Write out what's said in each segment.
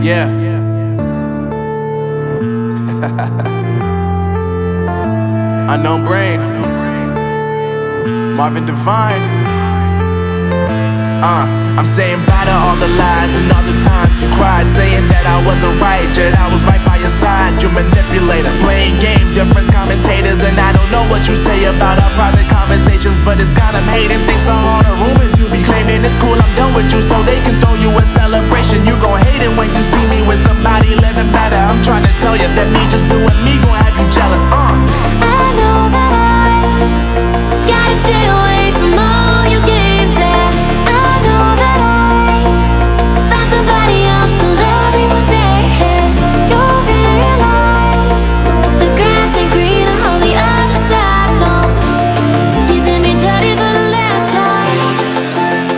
Yeah. Unknown Brain, Marvin Divine. I'm saying bye to all the lies and all the times you cried, saying that I wasn't right, yet I was right by your side. You manipulator, playing games, your friends commentators, and I don't know what you say about our private conversations, but it's got them hating. Thanks to all the rumors you be claiming. It's cool, I'm done with you, so they can throw you a celebration. You gon' hate it when you see me with somebody living better. I'm trying to tell you that me just doing me gon' have you jealous. I know that I gotta stay away from all your games, yeah. I know that I found somebody else to love me one day, yeah. You'll realize the grass ain't greener on the other side, no. You did me dirty for the last time,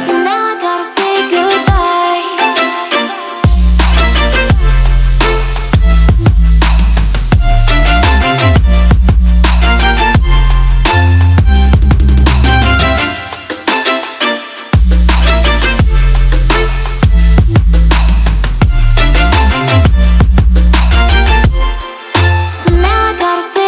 so now I gotta say goodbye. So now I gotta say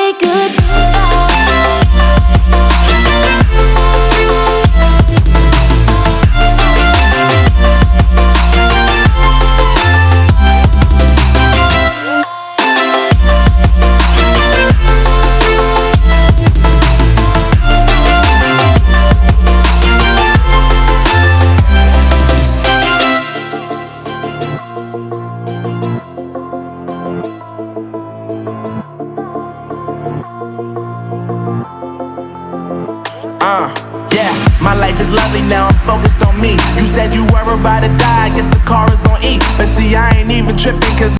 Yeah, my life is lovely now, I'm focused on me. You said you were about to die, I guess the car is on E. But see, I ain't even tripping, cause